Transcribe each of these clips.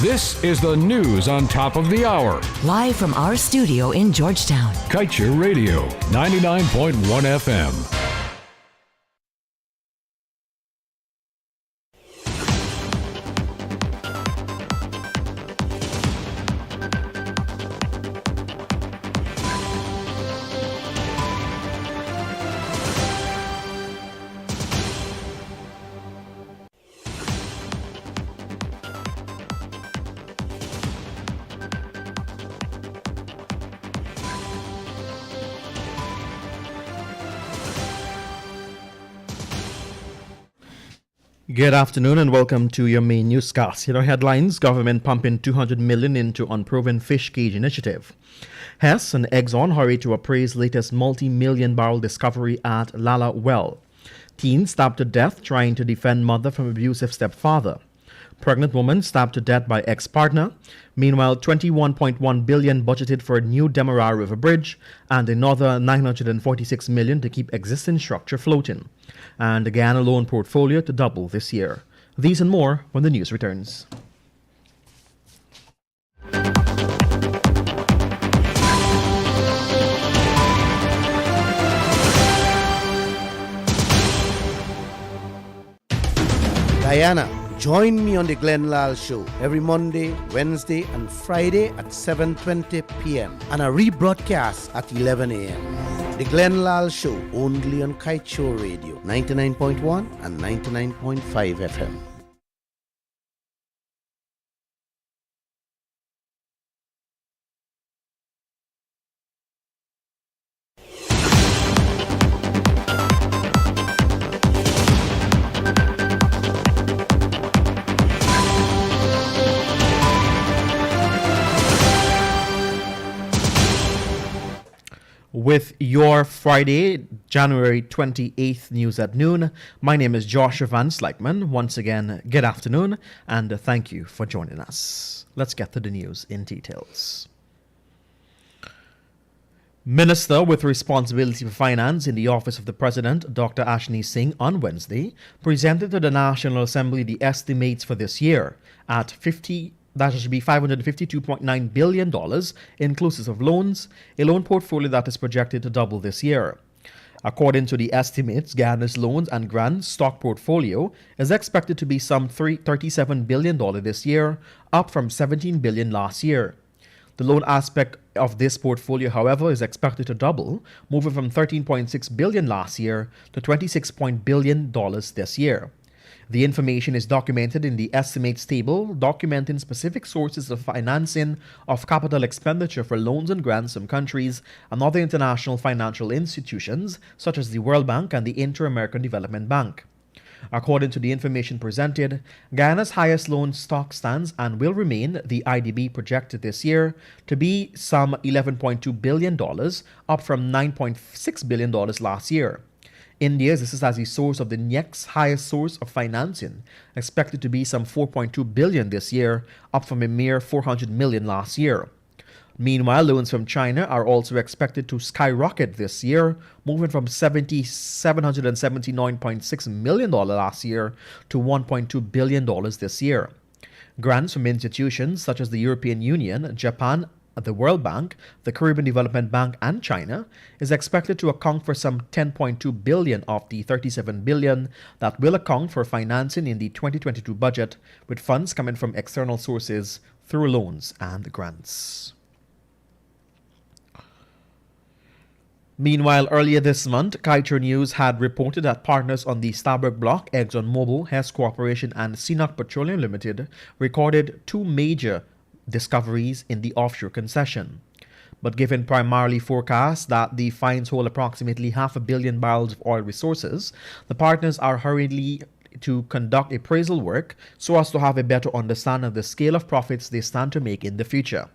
This is the news on top of the hour. Live from our studio in Georgetown. Kaieteur Radio, 99.1 FM. Good afternoon and welcome to your main newscast. Here are headlines: government pumping $200 million into unproven fish cage initiative. Hess and Exxon hurry to appraise latest multi-million barrel discovery at Lala Well. Teen stabbed to death trying to defend mother from abusive stepfather. Pregnant woman stabbed to death by ex-partner. Meanwhile, $21.1 billion budgeted for a new Demerara River Bridge and another $946 million to keep existing structure floating. And the Guyana loan portfolio to double this year. These and more when the news returns. Guyana, join me on the Glenn Lal Show every Monday, Wednesday, and Friday at 7:20 p.m. and a rebroadcast at 11 a.m. The Glenn Lal Show only on Kaieteur Radio, 99.1 and 99.5 FM. With your Friday, January 28th news at noon, my name is Joshua Van Slykeman. Once again, good afternoon and thank you for joining us. Let's get to the news in details. Minister with responsibility for finance in the office of the President, Dr. Ashni Singh, on Wednesday, presented to the National Assembly the estimates for this year at $552.9 billion, inclusive of loans, a loan portfolio that is projected to double this year. According to the estimates, Guyana's loans and grants stock portfolio is expected to be some $37 billion this year, up from $17 billion last year. The loan aspect of this portfolio, however, is expected to double, moving from $13.6 billion last year to $26 billion this year. The information is documented in the estimates table, documenting specific sources of financing of capital expenditure for loans and grants from countries and other international financial institutions, such as the World Bank and the Inter-American Development Bank. According to the information presented, Guyana's highest loan stock stands and will remain, the IDB projected this year, to be some $11.2 billion, up from $9.6 billion last year. India's, this is as a source of the next highest source of financing, expected to be some $4.2 billion this year, up from a mere $400 million last year. Meanwhile, loans from China are also expected to skyrocket this year, moving from $779.6 million last year to $1.2 billion this year. Grants from institutions such as the European Union, Japan, the World Bank, the Caribbean Development Bank, and China is expected to account for some $10.2 billion of the $37 billion that will account for financing in the 2022 budget, with funds coming from external sources through loans and grants. Meanwhile, earlier this month, Kaieteur News had reported that partners on the Starbuck block, ExxonMobil, Hess Corporation, and CNOOC Petroleum Limited, recorded two major discoveries in the offshore concession. But given primarily forecasts that the finds hold approximately 500 million barrels of oil resources, the partners are hurriedly to conduct appraisal work so as to have a better understanding of the scale of profits they stand to make in the future.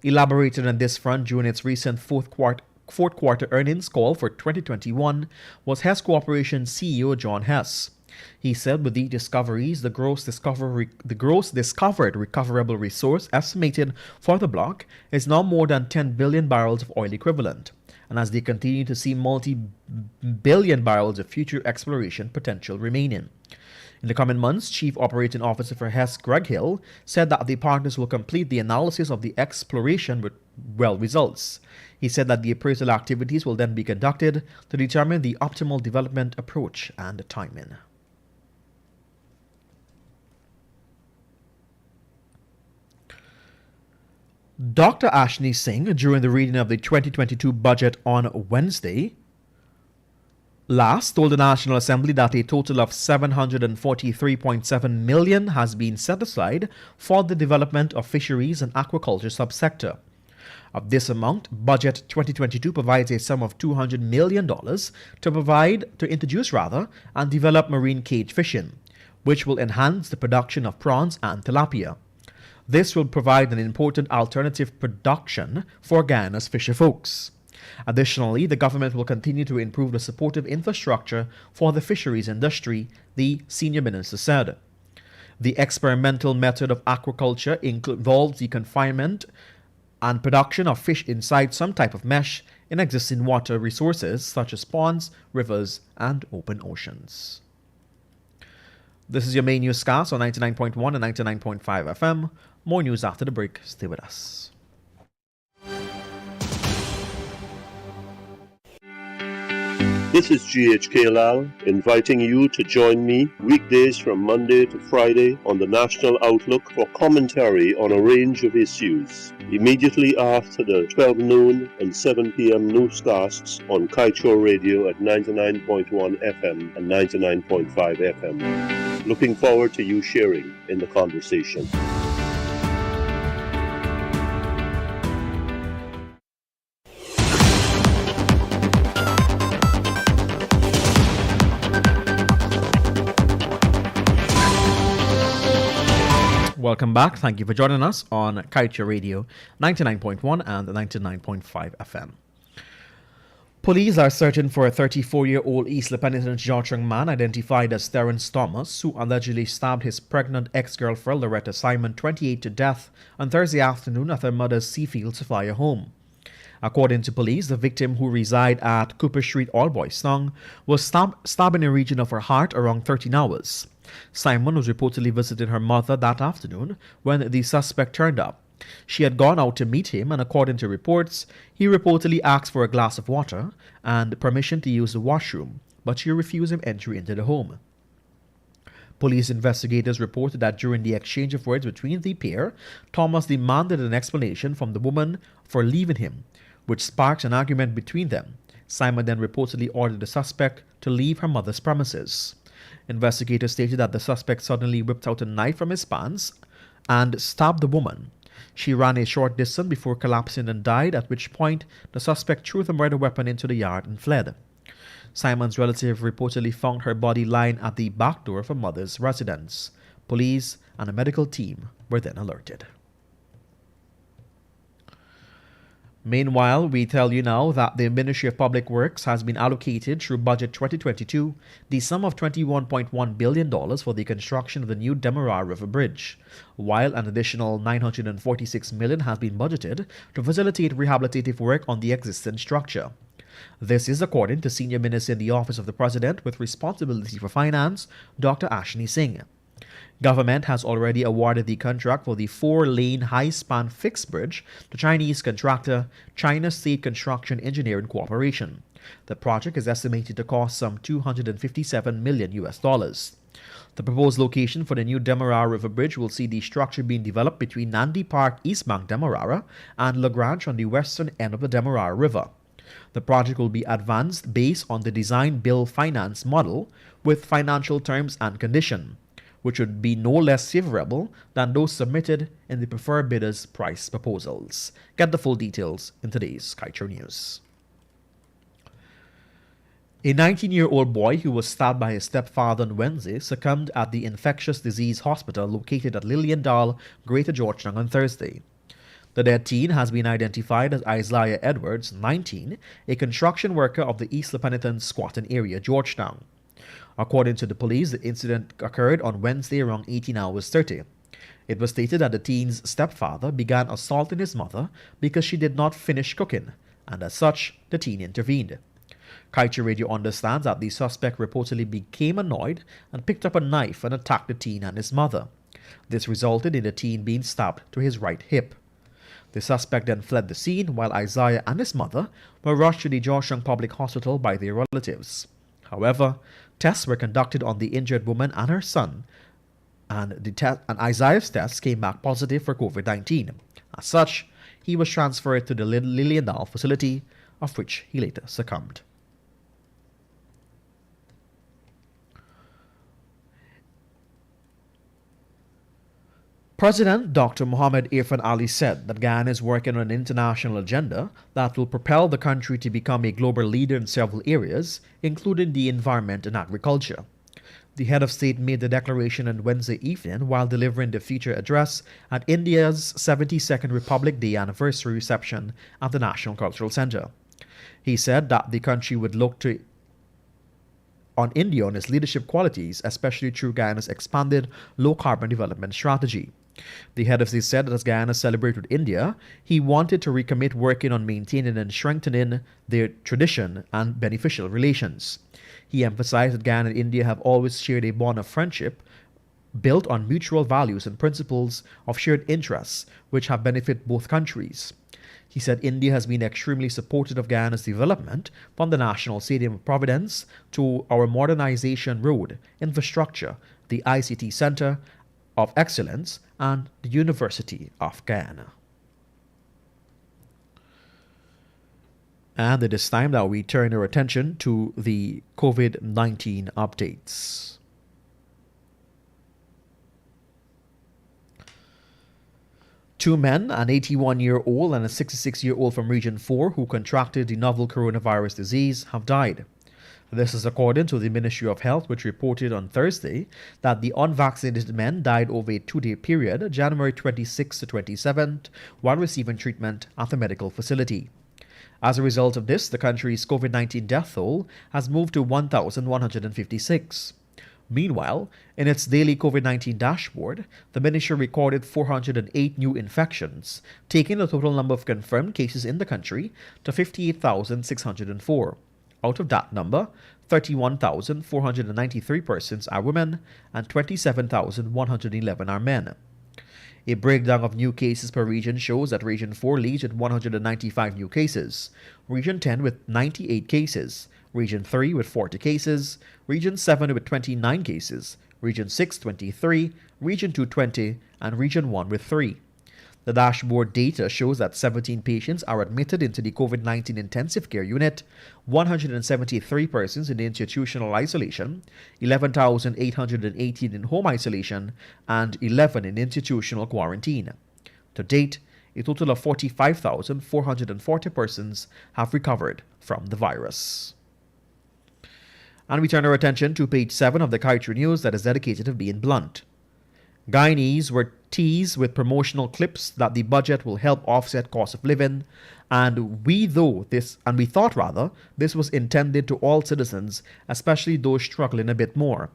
Elaborated on this front during its recent fourth quarter earnings call for 2021 was Hess Corporation CEO John Hess. He said with the discoveries, the gross discovered recoverable resource estimated for the block is now more than 10 billion barrels of oil equivalent. and as they continue to see multi-billion barrels of future exploration potential remaining. In the coming months, Chief Operating Officer for Hess, Greg Hill, said that the partners will complete the analysis of the exploration with well results. He said that the appraisal activities will then be conducted to determine the optimal development approach and timing. Dr. Ashni Singh, during the reading of the 2022 budget on Wednesday, told the National Assembly that a total of $743.7 million has been set aside for the development of fisheries and aquaculture subsector. Of this amount, Budget 2022 provides a sum of $200 million to introduce and develop marine cage fishing, which will enhance the production of prawns and tilapia. This will provide an important alternative production for Guyana's fisherfolks. Additionally, the government will continue to improve the supportive infrastructure for the fisheries industry, the senior minister said. The experimental method of aquaculture involves the confinement and production of fish inside some type of mesh in existing water resources such as ponds, rivers, and open oceans. This is your main newscast on 99.1 and 99.5 FM. More news after the break. Stay with us. This is GHK Lal inviting you to join me weekdays from Monday to Friday on the National Outlook for commentary on a range of issues. Immediately after the 12 noon and 7 p.m. newscasts on Kaieteur Radio at 99.1 FM and 99.5 FM. Looking forward to you sharing in the conversation. Welcome back. Thank you for joining us on Kaieteur Radio 99.1 and 99.5 FM. Police are searching for a 34-year-old East La Penitence Georgetown man identified as Terrence Thomas, who allegedly stabbed his pregnant ex-girlfriend Loretta Simon, 28, to death on Thursday afternoon at her mother's Seafield Sophia home. According to police, the victim, who reside at Cooper Street, All Boys Town, was stabbed in the region of her heart around 13 hours. Simon was reportedly visiting her mother that afternoon when the suspect turned up. She had gone out to meet him, and according to reports, he reportedly asked for a glass of water and permission to use the washroom, but she refused him entry into the home. Police investigators reported that during the exchange of words between the pair, Thomas demanded an explanation from the woman for leaving him, which sparked an argument between them. Simon then reportedly ordered the suspect to leave her mother's premises. Investigators stated that the suspect suddenly whipped out a knife from his pants and stabbed the woman. She ran a short distance before collapsing and died, at which point the suspect threw the murder weapon into the yard and fled. Simon's relative reportedly found her body lying at the back door of her mother's residence. Police and a medical team were then alerted. Meanwhile, we tell you now that the Ministry of Public Works has been allocated through Budget 2022 the sum of $21.1 billion for the construction of the new Demerara River Bridge, while an additional $946 million has been budgeted to facilitate rehabilitative work on the existing structure. This is according to Senior Minister in the Office of the President with responsibility for finance, Dr. Ashni Singh. Government has already awarded the contract for the 4-lane high-span fixed bridge to Chinese contractor China State Construction Engineering Corporation. The project is estimated to cost some $257 million. The proposed location for the new Demerara River Bridge will see the structure being developed between Nandi Park, East Bank Demerara, and Lagrange on the western end of the Demerara River. The project will be advanced based on the design-build finance model with financial terms and condition, which would be no less favorable than those submitted in the preferred bidders' price proposals. Get the full details in today's Kaieteur News. A 19-year-old boy who was stabbed by his stepfather on Wednesday succumbed at the infectious disease hospital located at Lilliendal, Greater Georgetown on Thursday. The dead teen has been identified as Isaiah Edwards, 19, a construction worker of the East La Penitence squatting area, Georgetown. According to the police, the incident occurred on Wednesday around 18 hours 30. It was stated that the teen's stepfather began assaulting his mother because she did not finish cooking and as such, the teen intervened. Kaieteur Radio understands that the suspect reportedly became annoyed and picked up a knife and attacked the teen and his mother. This resulted in the teen being stabbed to his right hip. The suspect then fled the scene while Isaiah and his mother were rushed to the Georgetown Public Hospital by their relatives. However, tests were conducted on the injured woman and her son, and Isaiah's tests came back positive for COVID-19. As such, he was transferred to the Liliendal facility, of which he later succumbed. President Dr. Mohamed Irfan Ali said that Guyana is working on an international agenda that will propel the country to become a global leader in several areas, including the environment and agriculture. The head of state made the declaration on Wednesday evening while delivering the feature address at India's 72nd Republic Day anniversary reception at the National Cultural Centre. He said that the country would look on India on its leadership qualities, especially through Guyana's expanded low-carbon development strategy. The head of state said that as Guyana celebrated India, he wanted to recommit working on maintaining and strengthening their tradition and beneficial relations. He emphasized that Guyana and India have always shared a bond of friendship built on mutual values and principles of shared interests, which have benefited both countries. He said India has been extremely supportive of Guyana's development, from the National Stadium of Providence to our modernization road, infrastructure, the ICT Center of Excellence, and the University of Guyana. And it is time that we turn our attention to the COVID-19 updates. Two men, an 81-year-old and a 66-year-old from Region 4 who contracted the novel coronavirus disease, have died. This is according to the Ministry of Health, which reported on Thursday that the unvaccinated men died over a 2-day period, January 26th to 27th, while receiving treatment at the medical facility. As a result of this, the country's COVID-19 death toll has moved to 1,156. Meanwhile, in its daily COVID-19 dashboard, the ministry recorded 408 new infections, taking the total number of confirmed cases in the country to 58,604. Out of that number, 31,493 persons are women and 27,111 are men. A breakdown of new cases per region shows that Region 4 leads with 195 new cases, Region 10 with 98 cases, Region 3 with 40 cases, Region 7 with 29 cases, Region 6 23, Region 2 20, and Region 1 with 3. The dashboard data shows that 17 patients are admitted into the COVID-19 intensive care unit, 173 persons in institutional isolation, 11,818 in home isolation, and 11 in institutional quarantine. To date, a total of 45,440 persons have recovered from the virus. And we turn our attention to page 7 of the Kaieteur News that is dedicated to being blunt. Guyanese were teased with promotional clips that the budget will help offset cost of living, and we thought this was intended to all citizens, especially those struggling a bit more.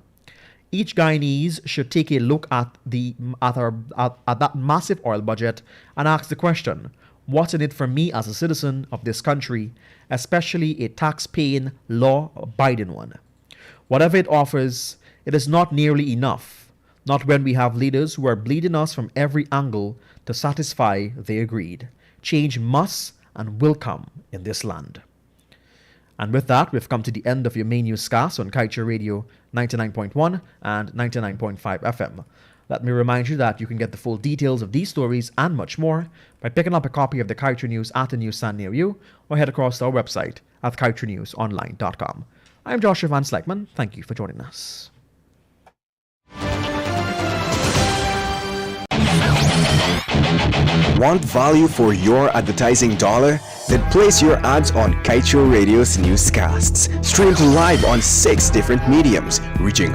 Each Guyanese should take a look at that massive oil budget and ask the question, what's in it for me as a citizen of this country, especially a tax-paying, law-abiding one? Whatever it offers, it is not nearly enough. Not when we have leaders who are bleeding us from every angle to satisfy their greed. Change must and will come in this land. And with that, we've come to the end of your main newscast on Kaieteur Radio 99.1 and 99.5 FM. Let me remind you that you can get the full details of these stories and much more by picking up a copy of the Kaieteur News at a newsstand near you, or head across to our website at kaieteurnewsonline.com. I'm Joshua Van Slegman. Thank you for joining us. Want value for your advertising dollar? Then place your ads on Kaieteur Radio's newscasts. Streamed live on 6 different mediums, reaching